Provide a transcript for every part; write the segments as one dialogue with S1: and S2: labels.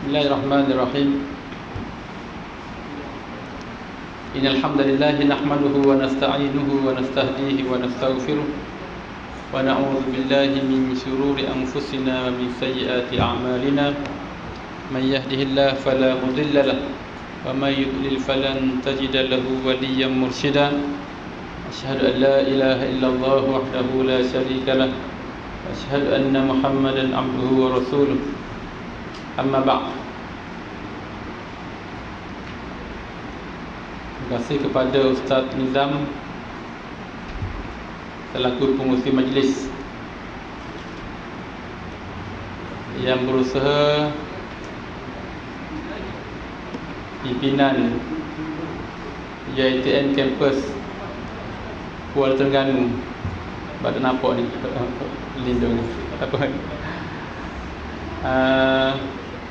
S1: Bismillahirrahmanirrahim. Innal hamdalillah nahmaduhu wa nasta'inuhu wa nastahdihi wa nastaghfiruh wa na'udzu billahi min shururi anfusina wa min sayyiati a'malina. May yahdihillahu fala mudilla lahu wa may yudlil falan tajida lahu waliyyan mursyida. Asyhadu an la ilaha illallah wahdahu la syarika lah wa asyhadu anna Muhammadan abduhu wa rasuluh. Amma ba'd. Terima kasih kepada Ustaz Nizam selaku pengurusi majlis yang berusaha pimpinan UiTM kampus Kuala Terengganu. Badan nampak ni lindung apa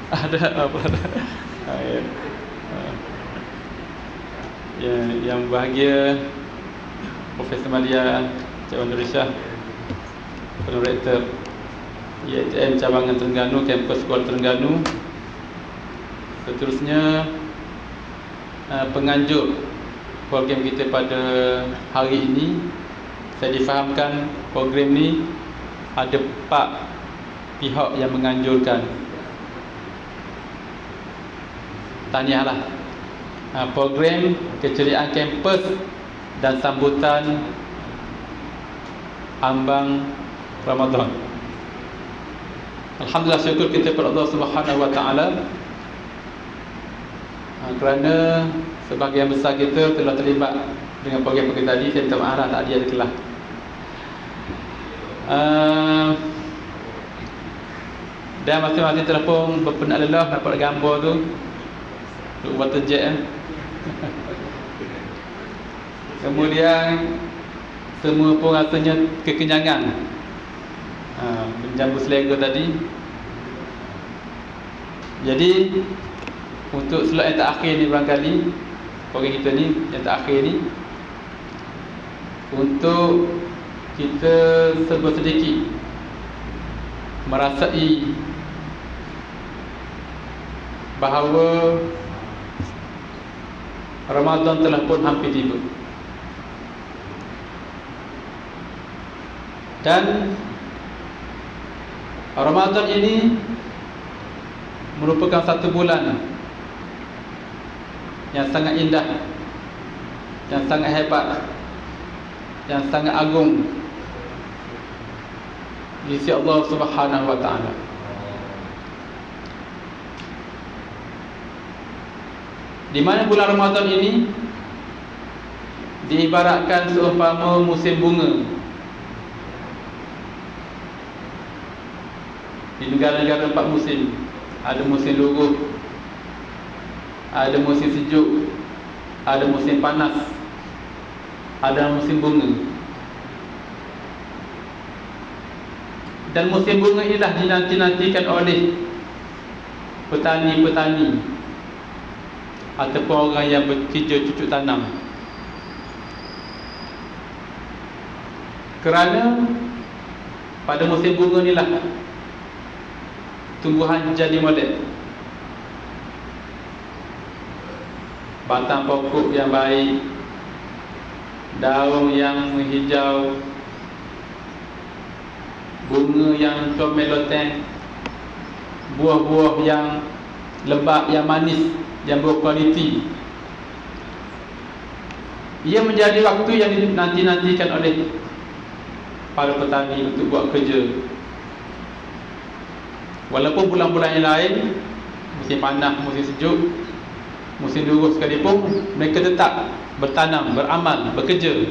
S1: ada apa yang bahagia Profesor Malia Cawan Nurishah, Rektor UiTM Cabangan Terengganu, kampus Kuala Terengganu. Seterusnya penganjur program kita pada hari ini. Saya difahamkan program ni ada 4 pihak yang menganjurkan. Tahniahlah. Program keceriaan kampus dan sambutan ambang Ramadan. Alhamdulillah, syukur kita kepada Allah Subhanahu wa taala kerana sebahagian besar kita telah terlibat dengan program-program tadi. Saya minta maaf tak ada kelas. Dan masing-masing telefon berpenat lelah dapat gambar tu untuk water jet Kemudian semua pun rasanya kekenyangan menjambu selera tadi. Jadi untuk slot yang terakhir ni, barangkali program kita ni yang terakhir ni, untuk kita serba sedikit merasai bahawa Ramadan telah pun hampir tiba. Dan Ramadan ini merupakan satu bulan yang sangat indah, yang sangat hebat, yang sangat agung di sisi Allah Subhanahu wa taala. Di mana bulan Ramadan ini diibaratkan seumpama musim bunga. Di negara-negara 4 musim. Ada musim luruh, ada musim sejuk, ada musim panas, ada musim bunga. Dan musim bunga inilah dinanti-nantikan oleh petani-petani ataupun orang yang bekerja cucuk tanam. Kerana pada musim bunga inilah tumbuhan jadi molek, batang pokok yang baik, daun yang menghijau, bunga yang comel loteng, buah-buah yang lebat, yang manis, yang berkualiti. Ia menjadi waktu yang dinanti-nantikan oleh para petani untuk buat kerja. Walaupun bulan-bulan yang lain, musim panas, musim sejuk, musim luruh sekalipun, mereka tetap bertanam, beramal, bekerja.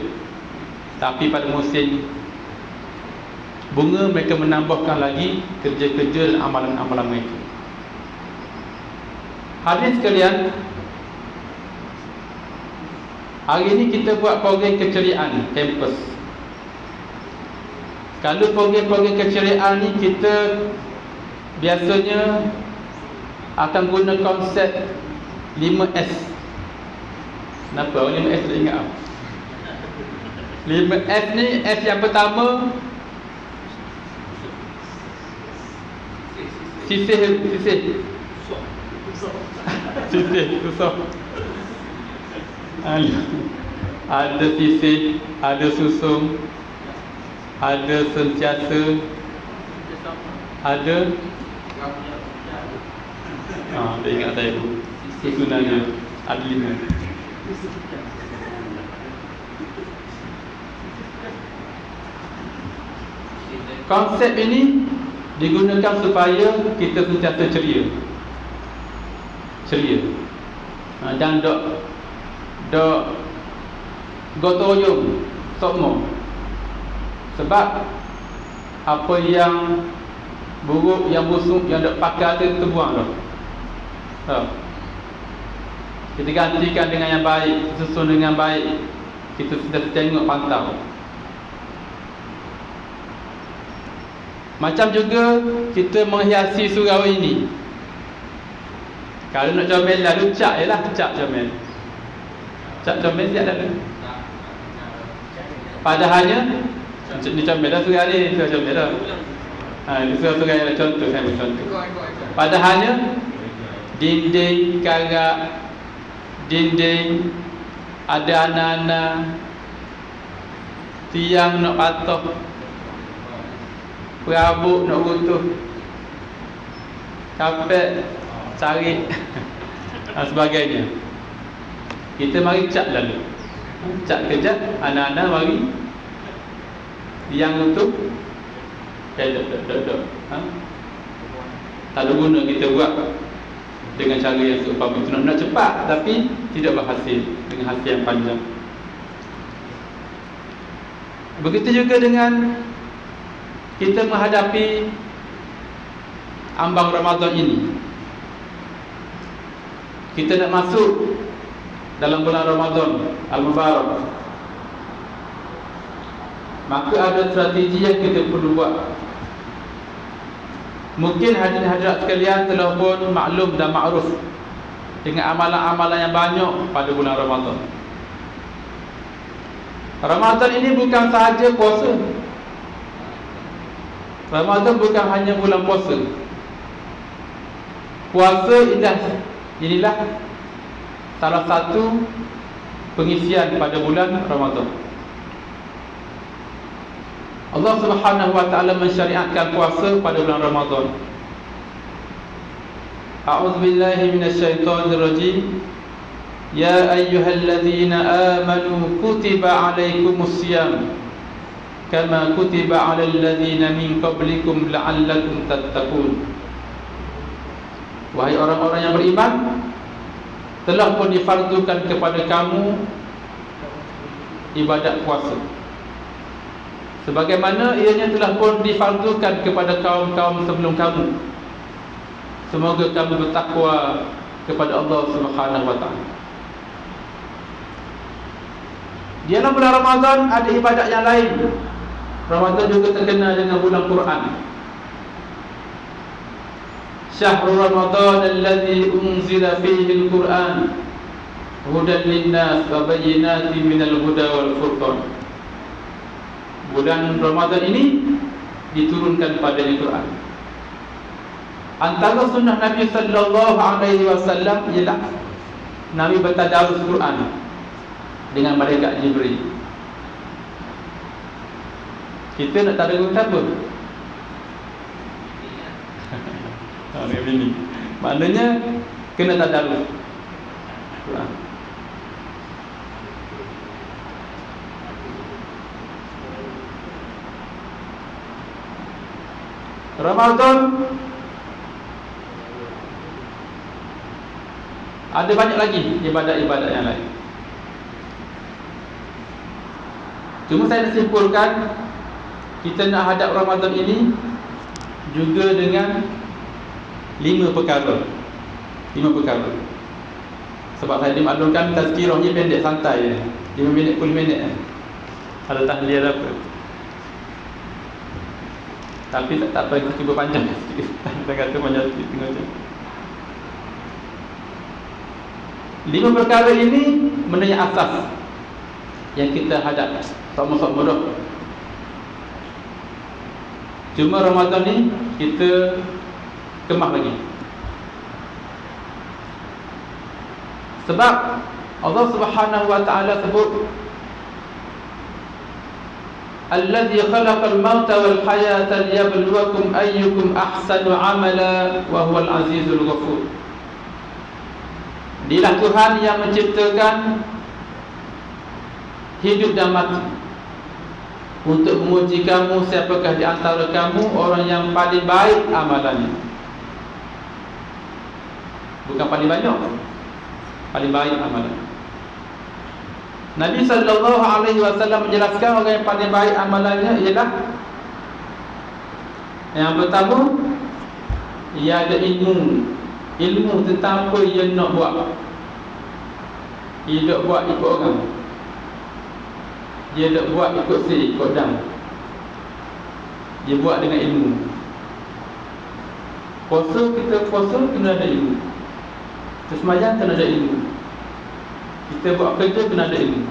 S1: Tapi pada musim bunga, mereka menambahkan lagi kerja-kerja dan amalan-amalan mereka. Hadirin sekalian, hari ini kita buat program keceriaan kampus. Kalau program-program keceriaan ni kita biasanya akan guna konsep 5S. Kenapa? 5S tak ingat? 5S ni, S yang pertama sisih Sisih susah. Ada sisih, ada susung, ada sentiasa, ada dia ingat saya tu susunannya ada 5. Konsep ini digunakan supaya kita sentiasa ceria. Dan dok gotoyong sokmo. Sebab apa yang buruk, yang busuk, yang dok pakai tu terbuang dah. Kita gantikan dengan yang baik, susun dengan baik. Kita sudah tengok pantau. Macam juga kita menghiasi surau ini. Kalau nak comel lalu cat je lah, cat comel. Cat comel siap dah. Padahalnya ni comel dah surau ni, surau comel dah. Ini surau-surau yang contoh, saya bercontoh. Padahalnya dinding karak, dinding ada anak-anak, tiang nak patah, perabot nak runtuh, kapet cari dan sebagainya. Kita mari cat lalu, cat kejap, anak-anak mari tiang runtuh, tak ada guna kita buat dengan cara yang seumpama itu. Nak cepat tapi tidak berhasil, dengan hasil yang panjang. Begitu juga dengan kita menghadapi ambang Ramadan ini. Kita nak masuk dalam bulan Ramadan Al-Mubarak, maka ada strategi yang kita perlu buat. Mungkin hadirin-hadirat sekalian telah pun maklum dan makruf dengan amalan-amalan yang banyak pada bulan Ramadan. Ramadan ini bukan sahaja puasa. Ramadan bukan hanya bulan puasa. Puasa inilah salah satu pengisian pada bulan Ramadan. Allah Subhanahu wa taala mensyariatkan puasa pada bulan Ramadan. A'udzu billahi minasyaitonir rajim. Ya ayyuhalladzina amanu kutiba 'alaikumusiyam kama kutiba 'alal ladzina min qablikum la'allakum tattaqun. Wahai orang-orang yang beriman, telah pun difardukan kepada kamu ibadat puasa, sebagaimana ianya telah pun difardukan kepada kaum-kaum sebelum kamu. Semoga kamu bertakwa kepada Allah Subhanahu wa taala. Di dalam bulan Ramadan ada ibadat yang lain. Ramadan juga terkenal dengan bulan Quran. Syahrul Ramadan alladzi unzila fihi al-Quran hudan lin-nas wa bayyinatin minal huda wal furqan. Bulan Ramadan ini diturunkan padanya Quran. Antara sunnah Nabi sallallahu alaihi wasallam ialah Nabi bertadarus Quran dengan malaikat Jibril. Kita nak tadarus apa? Ini maknanya kena tadarus Quran. Ramadan ada banyak lagi ibadat-ibadat yang lain. Cuma saya nak simpulkan, kita nak hadap Ramadan ini juga dengan 5 perkara. Sebab saya dimaklumkan tazkirahnya pendek, santai, 5 minit 10 minit. Ada tahlil apa, tapi tak apa, cuba panjang sikit. Kita kata panjang sikit, tengok je. 5 perkara ini mengenai asas yang kita hadap sama-sama dah. Cuma Ramadan ni kita kemas lagi. Sebab Allah Subhanahu wa taala sebut Alladzi khalaqal mauta wal hayata liyabluwakum ayyukum ahsanu amala wa huwal azizul ghafur. Dialah Tuhan yang menciptakan hidup dan mati untuk menguji kamu siapakah di antara kamu orang yang paling baik amalannya. Bukan paling banyak, paling baik amalan. Nabi SAW menjelaskan orang yang paling baik amalannya ialah yang pertama, ia ada ilmu tentang apa ia nak buat. Dia tak buat ikut orang, dia tak buat ikut ikut dam. Dia buat dengan ilmu. Puasa, kita puasa kena ada ilmu. Sembahyang kena ada ilmu. Kita buat kerja kena ada ilmu,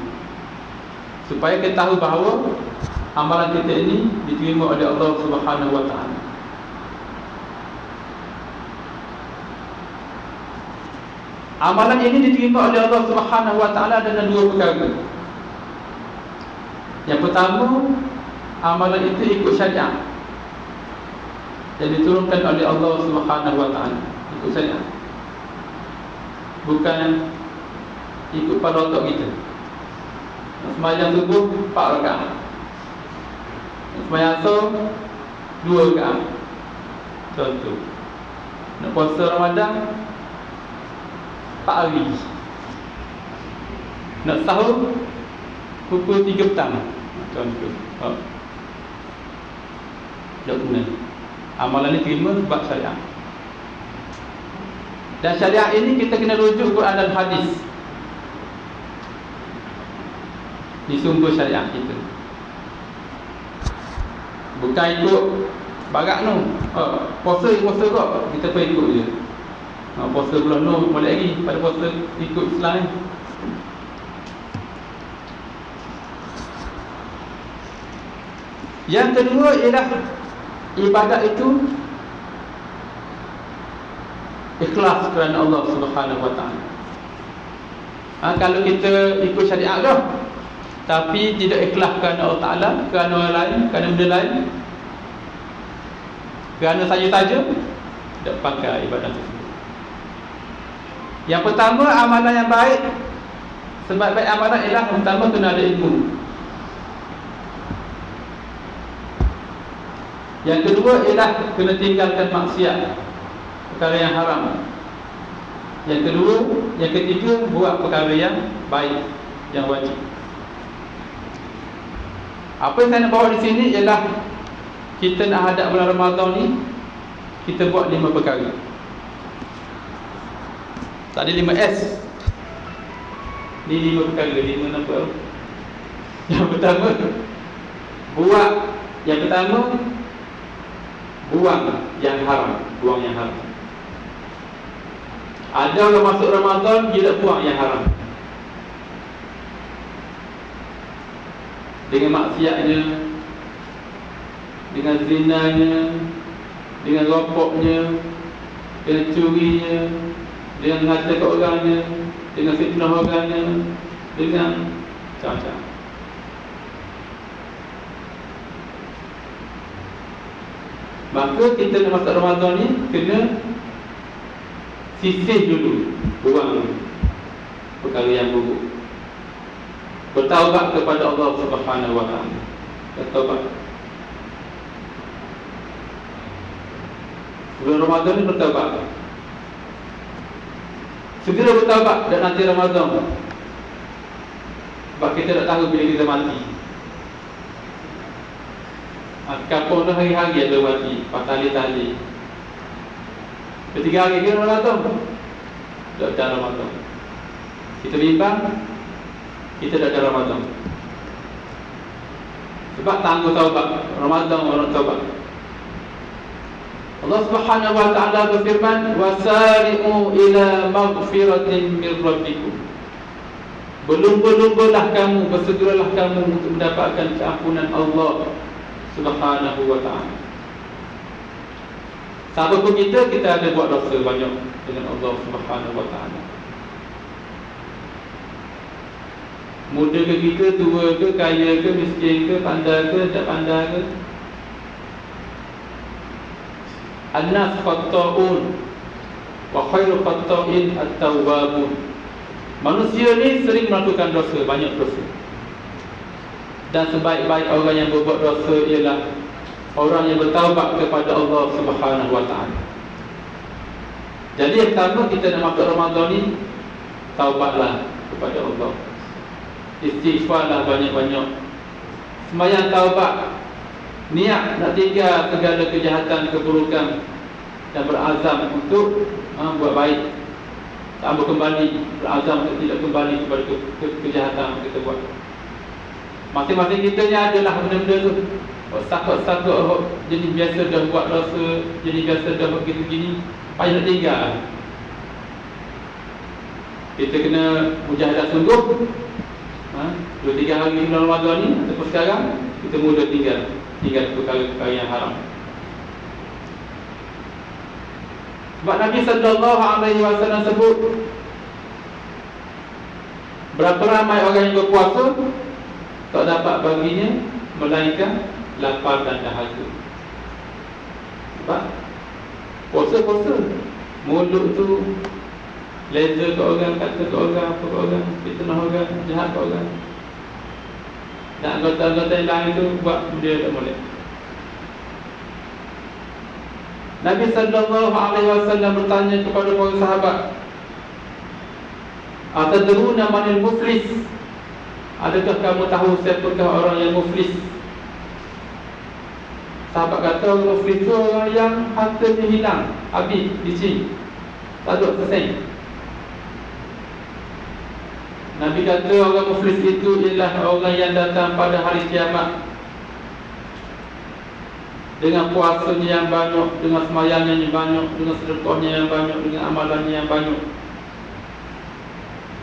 S1: supaya kita tahu bahawa amalan kita ini diterima oleh Allah Subhanahu wa taala. Amalan ini diterima oleh Allah Subhanahu wa taala dengan dua perkara. Yang pertama, amalan itu ikut syariat yang diturunkan oleh Allah Subhanahu wa taala. Ikut syariat, bukan ikut pada otak kita. Sembahyang subuh 4 rakaat, sembahyang asar 2 rakaat. Contoh, nak puasa Ramadan 4 hari, nak sahur pukul 3 petang. Contoh, tak guna. Amalan ni terima sebab syariat. Dan syariat ini kita kena rujuk Quran dan hadis di sumber syariat kita. Bukan ikut barat tu. Puasa kok, kita pun ikut je. Puasa bulan Nur boleh lagi pada puasa ikut Islam ni. Yang kedua ialah ibadat itu ikhlas kerana Allah Subhanahu wa taala. Kalau kita ikut syariat dah, tapi tidak ikhlas kerana Allah Ta'ala, kerana orang lain, kerana benda lain, kerana saja-saja, tidak pakai ibadat tersebut. Yang pertama, amalan yang baik. Sebab baik amalan ialah pertama kena ada ilmu. Yang kedua ialah kena tinggalkan maksiat, perkara yang haram. Yang ketiga buat perkara yang baik, yang wajib. Apa yang saya nak bawa di sini ialah kita nak hadap bulan Ramadan ni, kita buat 5 perkara. Tak ada 5S. Ni 5 perkara. 5 apa? Yang pertama, buang yang haram. Buang yang haram. Ada orang masuk Ramadan, dia tak buang yang haram. Dengan maksiatnya, dengan zinanya, dengan rokoknya, dengan curinya, dengan harta ke orangnya, dengan fitnah orangnya, dengan macam-macam. Maka kita nak masuk Ramadan ni kena sisih dulu, buang perkara yang buruk, bertaubat kepada Allah Subhanahu wa taala. Bertaubat. Bulan Ramadan ni bertaubat. Segera bertaubat dan nanti Ramadan. Sebab kita tak tahu bila kita mati. Kapan dah hari-hari ada mati, patali-tali. Ketiga hari ke Ramadan, tak ada Ramadan. Kita bimbang, kita tak ada Ramadan. Sebab tangguh taubat. Ramadan orang taubat. Allah Subhanahu wa taala berfirman, "Wasari'u ila maghfiratin min rabbikum." Berlumba-lumbalah kamu, bersegeralah kamu untuk mendapatkan keampunan Allah Subhanahu wa taala. Siapa pun kita ada buat dosa banyak dengan Allah Subhanahu wa taala. Muda ke kita, tua ke, kaya ke, miskin ke, pandai ke, tak pandai ke. An-nas khatta'un wa khairu khatta'in at-tawwabun. Manusia ni sering melakukan dosa, banyak dosa. Dan sebaik-baik orang yang berbuat dosa ialah orang yang bertaubat kepada Allah Subhanahu wa ta'ala. Jadi yang pertama, kita nak masuk Ramadan ni, taubatlah kepada Allah, istighfarlah banyak-banyak, sembahyang taubat, niat nak tinggal segala kejahatan, keburukan, dan berazam untuk buat baik, tak berkembali, berazam untuk tidak kembali kepada kejahatan yang kita buat. Masing-masing kita ni adalah benda-benda tu. Satu-satu jadi biasa dah buat dosa, jadi biasa dah buat gini-gini, payah nak tinggal. Kita kena mujahadah sungguh. 2-3 hari bulan Ramadan ni ataupun sekarang, kita mula tinggal perkara-perkara yang haram. Sebab Nabi SAW sebut, berapa ramai orang yang berpuasa, tak dapat baginya melainkan lapar dan dahaga. Sebab puasa-puasa, mulut tu laser ke orang, kata ke orang, apa ke orang, fitnah orang, jahat ke orang. Dan anggota-anggota yang lain tu buat benda tak boleh. Nabi SAW bertanya kepada para sahabat, atadruna manil muflis? Adakah kamu tahu siapakah orang yang muflis? Sahabat kata, orang muflis itu orang yang hartanya hilang, habis, licin, tak ada selesai. Nabi kata orang muflis itu ialah orang yang datang pada hari kiamat dengan puasanya yang banyak, dengan sembahyangnya yang banyak, dengan sedekahnya yang banyak, dengan amalannya yang banyak,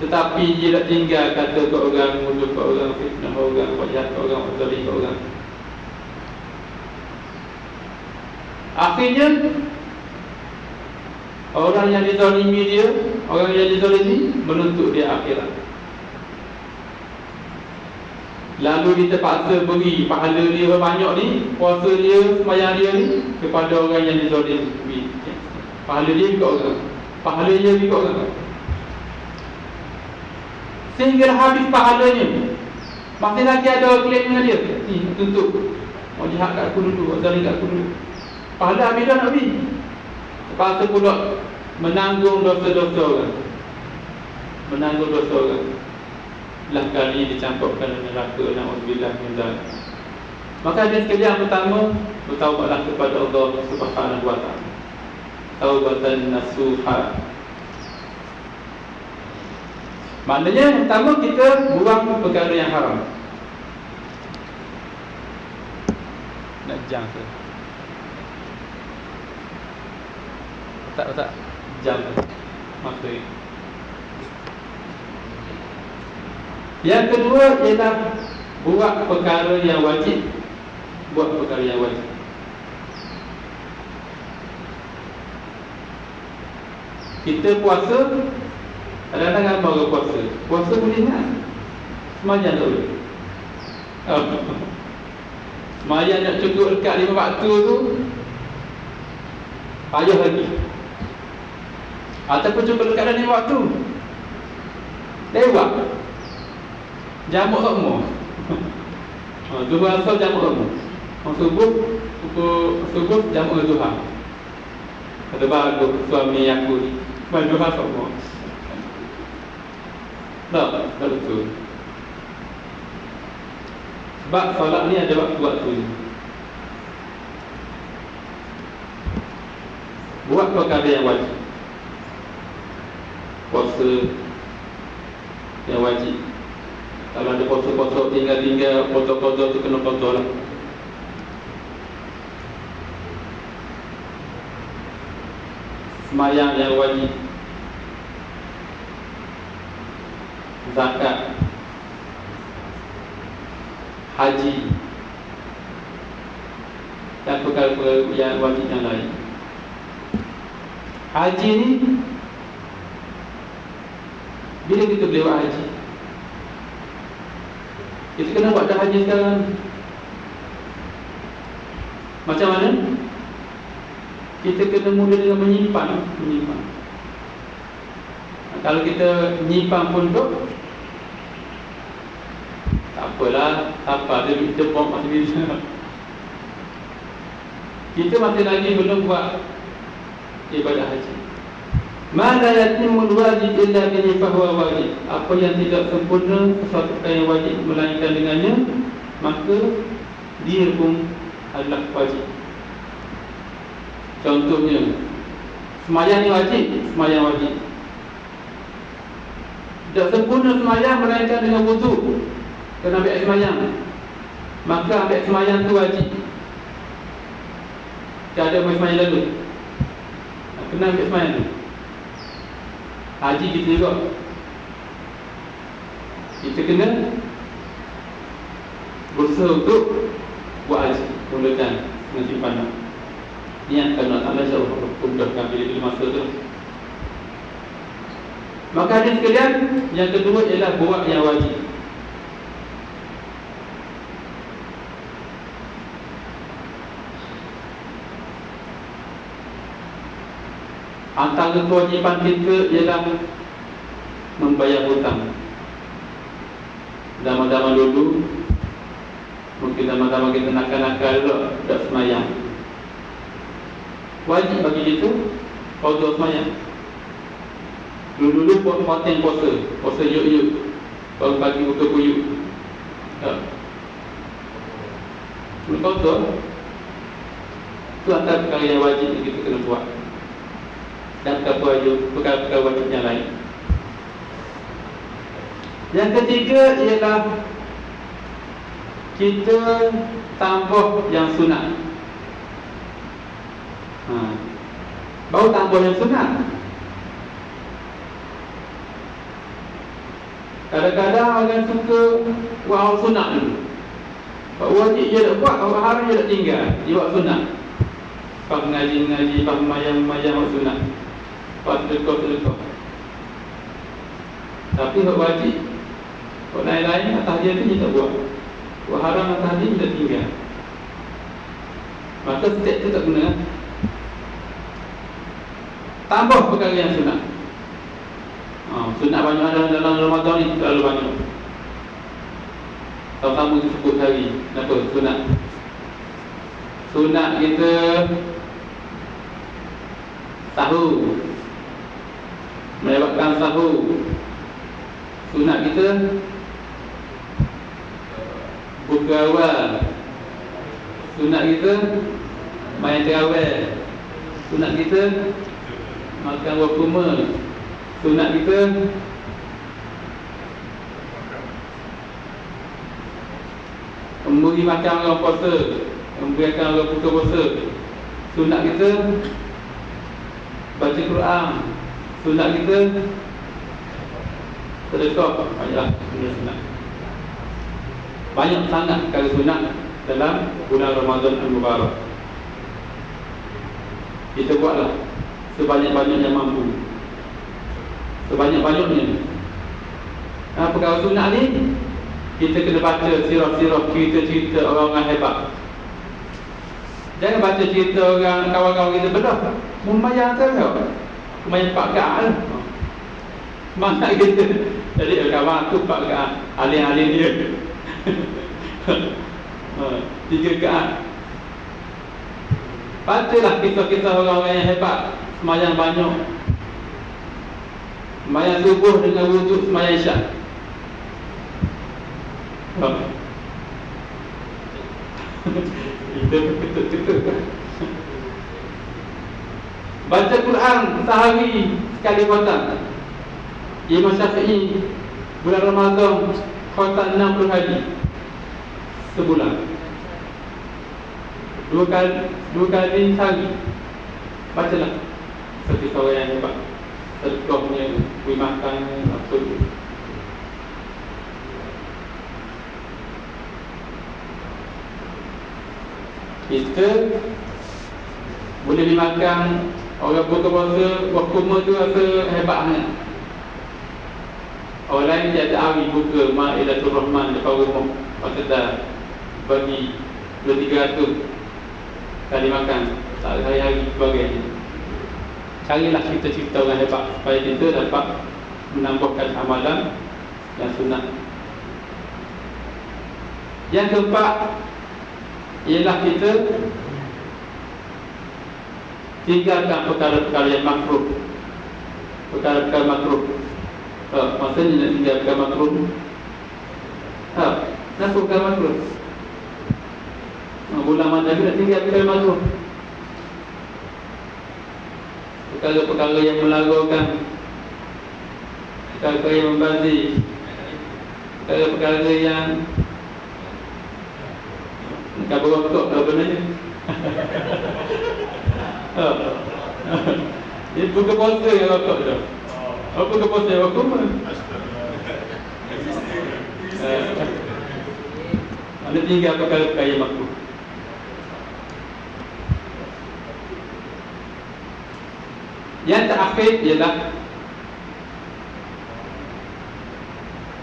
S1: tetapi dia tak tinggal kata ke orang, mulut ke orang, fitnah orang, buat jahat ke orang, zalim ke orang. Akhirnya orang yang dizalimi dia, orang yang dizalimi menuntut dia akhirat. Lalu dia terpaksa beri pahala dia banyak ni, puasa dia, sembahyang dia ni kepada orang yang dizalimi. Pahala dia ikut orang, pahala dia ikut orang, sehingga habis pahalanya. Masih lagi ada orang klaim dengan dia, ni tuntut, mau jahat kat aku dulu, zalim kat aku dulu. Pahala habis dah nak habis, terpaksa pula menanggung dosa-dosa orang, menanggung dosa orang. Lah kali dicampurkan dalam neraka, na'udzubillah min dzalik. Maka hadis yang pertama, bertaubatlah kepada Allah Subhanahu wa ta'ala, taubatan nasuha. Maknanya yang pertama, kita buang perkara yang haram. Nak jam ke? Tak jam masa. Yang kedua ialah buat perkara yang wajib. Buat perkara yang wajib. Kita puasa, kadang-kadang baru puasa. Puasa boleh ingat, sembahyang tak boleh. Sembahyang nak cukup dekat 5 waktu tu payah lagi. Ataupun cukup dekat dalam 5 waktu, lewat jamak semua. Zuhur asal jamak semua. Subuh jamak zuhur. Kata bagus suami aku ni zuhur semua. Tak betul. Sebab solat ni ada waktu-waktu ni. Buat perkara yang wajib. Puasa yang wajib. Kalau ada puasa-puasa tinggal-tinggal, puasa-puasa tu kena puasa lah. Sembahyang yang wajib, zakat, haji, dan perkara-perkara yang wajib yang lain. Haji ni, bila kita boleh buat haji? Kita kena buat dah haji sekarang. Macam mana? Kita kena mula dengan menyimpan. Kalau kita menyimpan pun tu, tak apalah, tak apa, kita buang masa bila. Kita masih lagi belum buat ibadah haji. Ma la yatimul wajib illa bihi fahuwa wajib. Apa yang tidak sempurna, sesuatu yang wajib melainkan dengannya, maka dia pun adalah wajib. Contohnya, semayang ni wajib, semayang wajib. Tidak sempurna semayang melainkan dengan wudu, kena ambil semayang, maka ambil semayang tu wajib. Tak ada semayang lalu, kena ambil semayang tu. Haji kita juga, kita kena berusaha untuk buat haji, mulakan dengan simpanan. Niatkan Allah Ta'ala, insyaAllah mudahkan bila masa tu. Maka hadis sekalian, yang kedua ialah buat yang wajib. Antara kewajiban kita ialah membayar hutang. Zaman-zaman dulu, mungkin zaman-zaman kita nakal-nakal tak semayang, wajib bagi itu qada semayang. Dulu-dulu potong puasa yuk-yuk, baru pagi buka puyuk. Qada itu antara perkara yang wajib yang kita kena buat. Dan perkara-perkara wajib yang lain. Yang ketiga ialah kita tambah yang sunat. Baru tambah yang sunat. Kadang-kadang orang suka buat hal sunat dulu. Pak wajib dia nak buat, orang haram dia nak tinggal, dia buat sunat. Pak mengaji, pak mayang buat sunat, pak sedekah. Tapi hak wajib, hak lain-lain atas dia tu dia tak buat. Buat haram atas dia tak tinggal. Maka step tu tak guna. Tambah perkara yang sunat. Sunat banyak dalam Ramadan ni, terlalu banyak. Tahu-tahu kita sebut hari. Kenapa? Sunat kita sahur, melewatkan sahur. Sunat kita buka awal. Sunat kita main terawih. Sunat kita makan wakuma. Sunat kita memberi makan orang puasa, memberikan orang buka puasa. Sunat kita baca Quran. Sunat kita sedekah. Banyaklah sunat. Banyak sangat perkara sunat dalam bulan Ramadan Al-Mubarak. Kita buatlah sebanyak-banyak yang mampu, sebanyak-banyaknya. Perkara sunat ni kita kena baca sirah-sirah, cerita-cerita orang-orang hebat. Jangan baca cerita orang kawan-kawan kita belah. Membayang tau. Membayang Pak Ga'al. Mana kita. Jadi kawan tu Pak Ga'al, alim-alim dia. 3 Ga'al. Bacalah kisah-kisah orang-orang yang hebat, semayang banyak, semayang subuh dengan wuduk semayang isyak. Kita ketut-ketut. Baca Quran sehari sekali khatam. Imam Syafi'i bulan Ramadan khatam 60 hari sebulan. Dua kali sehari. Bacalah seperti orang yang hebat. Sedekahnya, beri makan, apa tu. Kita boleh dimakan orang buka puasa, wakuma tu rasa hebat sangat. Orang lain dia ada hari buka Ma'idatul Rahman depan rumah, maka dah bagi 200-300 kali makan hari-hari sebagainya. Carilah cerita-cerita orang hebat supaya kita dapat menambahkan amalan yang sunnah. Yang keempat ialah kita tinggalkan perkara-perkara yang makruh. Perkara-perkara makruh. Maksudnya nak tinggal perkara makruh. Kenapa perkara makruh? Bulan mana nak tinggal perkara makruh? Perkara-perkara yang melagakan, perkara-perkara yang membazir, perkara-perkara yang nak berokok dah benarnya. Dia buka puasa yang rokok dah. Apa buka puasa yang rokok pun ada tinggal perkara-perkara yang makruh. Yang terakhir ialah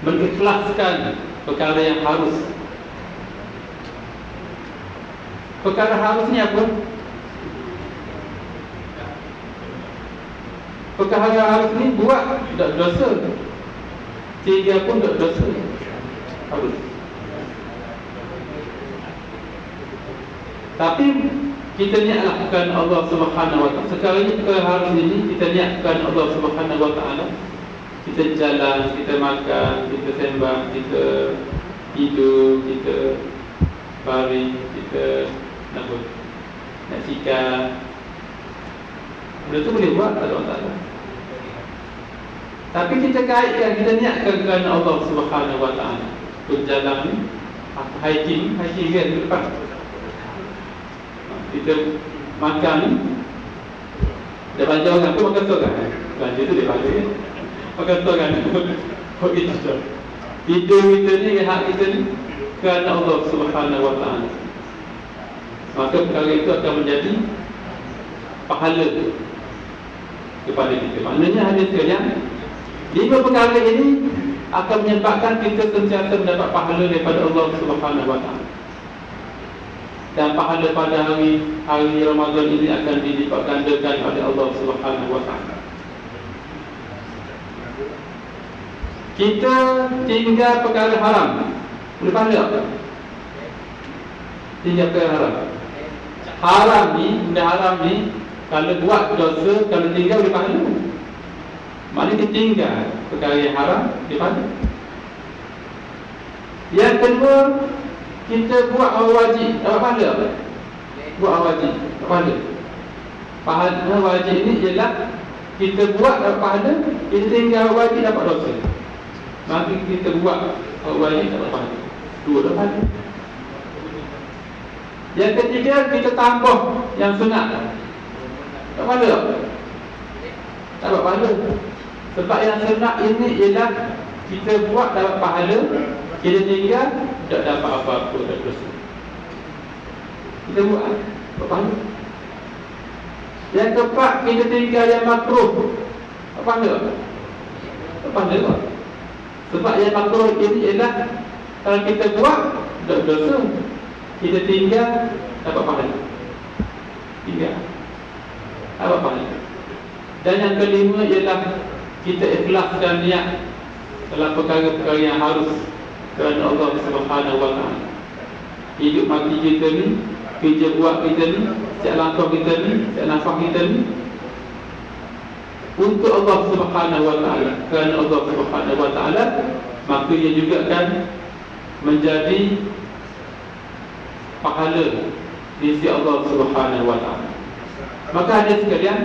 S1: mengikhlaskan perkara yang harus. Perkara harus ni apa? Perkara harus ni buat tak dosa, tinggal pun tak dosa. Harus. Tapi kita niatlah kerana Allah Subhanahu Wa Taala. Sekarang ni perkara harus ini kita niat kerana Allah Subhanahu Wa Taala. Kita jalan, kita makan, kita sembang, kita tidur, kita baring, kita nak sikap. Benda tu boleh buat, tak ada masalah. Tapi kita kaitkan, kita niatkan kerana Allah Subhanahu Wa Taala. Berjalan ni, hiking kan ke depan. Kita makan ni, dia belanja orang tu makan seorang. Belanja tu dia belanja kan. Makan seorang tu kita. Tidur kita ni, rehat kita ni kerana Allah Subhanahu Wa Taala. Maka perkara itu akan menjadi pahala kepada kita. Maknanya hadis sekalian, 5 perkara ini akan menyebabkan kita sentiasa mendapat pahala daripada Allah Subhanahu Wa Taala. Dan pahala pada hari Ramadan ini akan dilipat gandakan oleh Allah Subhanahu Wa Taala. Kita tinggal perkara haram, boleh pahala apa? Tinggal perkara haram. Haram ni, benda haram ni, kalau buat dosa, kalau tinggal boleh pahala. Maknanya kita tinggal perkara yang haram, boleh pahala. Yang kedua, kita buat wajib, dapat pahala apa? Buat wajib, dapat pahala. Pahala wajib ni ialah kita buat dapat pahala, kita tinggal wajib dapat dosa. Maka kita buat wajib dapat pahala. Dua dapat pahala. Yang ketiga, kita tambah yang sunat. Tak pahala. Tak dapat pahala. Sebab yang sunat ini ialah kita buat dapat pahala, kita tinggal tak dapat apa-apa, tak dosa. Kita buat dapat pahala. Yang keempat, kita tinggal yang makruh. Tak pahala. Tak pahala. Sebab yang makruh ini ialah kalau kita buat tak dosa, kita tinggal dapat pahala. Tinggal dapat pahala. Dan yang kelima ialah kita ikhlaskan niat dalam perkara-perkara yang harus kerana Allah Subhanahu Wa Taala. Hidup mati kita ni, kerja buat kita ni, setiap langkah kita ni, setiap nafas kita ni untuk Allah Subhanahu Wa Taala. Kerana Allah Subhanahu Wa Taala, maka ia juga akan menjadi pahala di sisi Allah Subhanahu Wa Taala. Maka hadirin sekalian,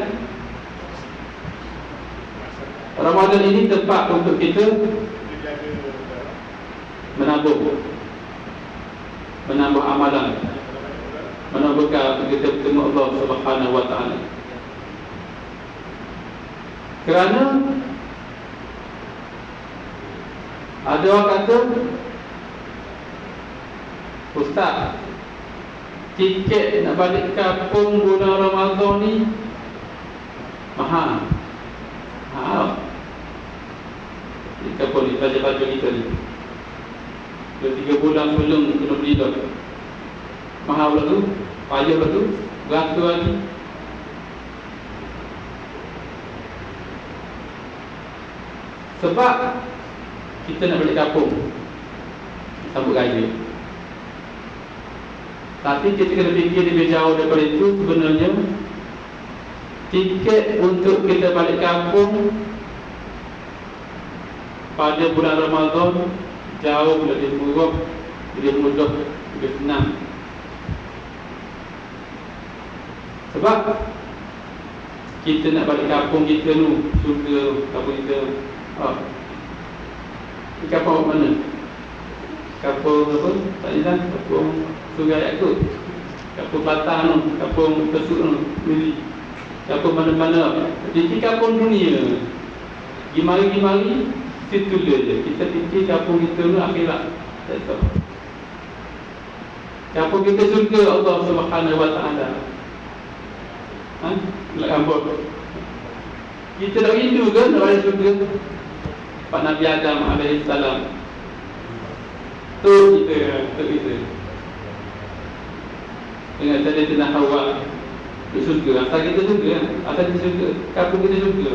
S1: Ramadan ini tempat untuk kita menambah amalan, menambah kita bertemu Allah Subhanahu Wa Taala. Kerana ada orang kata, Ustaz, tiket nak balik kampung bulan Ramadan ni mahal. Kita pun ni, baju-baju kita ni 2-3 bulan sebelum kena beli dah. Mahal pula tu, payah pula tu, berapa lagi. Sebab kita nak balik kampung sambut raya. Tapi kita kena fikir lebih jauh daripada itu. Sebenarnya tiket untuk kita balik kampung pada bulan Ramadan jauh lebih murah, lebih mudah, lebih senang. Sebab kita nak balik kampung kita tu, surga tu, kampung kita. Kampung mana? Kampung apa? Tak ingat. Kampung Surga Yakut, kampung Batang tu, kampung Kesuk tu, Mili, kampung mana-mana. Jadi kampung dunia, gimari-gimari situ je. Kita fikir kampung kita tu akhirat. Tak tahu. Kampung kita surga Allah Subhanahu Wa Taala. Nak kampung kita dah rindu kan nak balik surga. Pak Nabi Adam AS tu kita dengan Sayyidatina Hawa di surga. Asal kita surga, asal kita surga, kampung kita surga.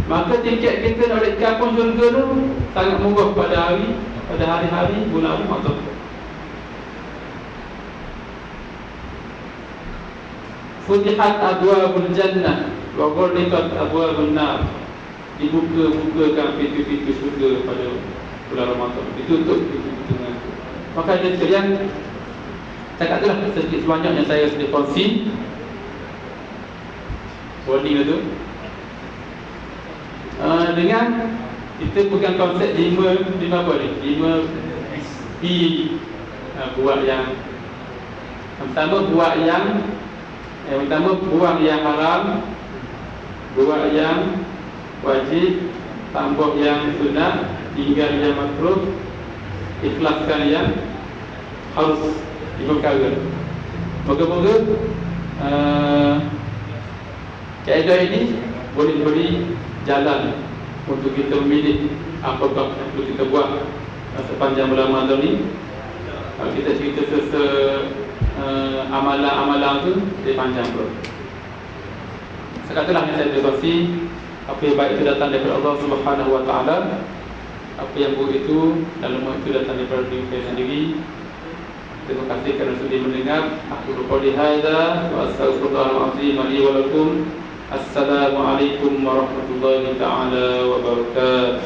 S1: Maka tiket kita nak balik kampung surga tu sangat murah pada hari-hari bulan Ramadan. Futihat abwabul jannah wa ghulqat abwabun nar. Dibuka-bukakan pintu-pintu surga pada bulan Ramadan. Ditutup pintu-pintu. Maka ada sekalian, cakap itulah sedikit sebanyak yang saya sedih kongsi. Warning tu dengan kita pegang konsep 5 apa ni? 5 B. Buat yang pertama, buat yang pertama, buang yang haram, buat yang wajib, tambah yang sunat, tinggal yang makruh, ikhlaskan yang harus. 5 perkara. Moga-moga kaedah ini boleh beri jalan untuk kita memilih apa-apa yang perlu kita buat sepanjang bulan Ramadan ni. Kalau kita cerita amalan-amalan tu dia panjang bro. Sekatalah yang saya berkongsi, apa yang baik itu datang daripada Allah Subhanahu Wa Taala, apa yang buruk itu dalam itu datang daripada diri saya sendiri. Terima kasih kerana sudah mendengar. Aku qouli hadza wa astaghfirullahal azim li wa lakum. Assalamualaikum warahmatullahi taala wabarakatuh.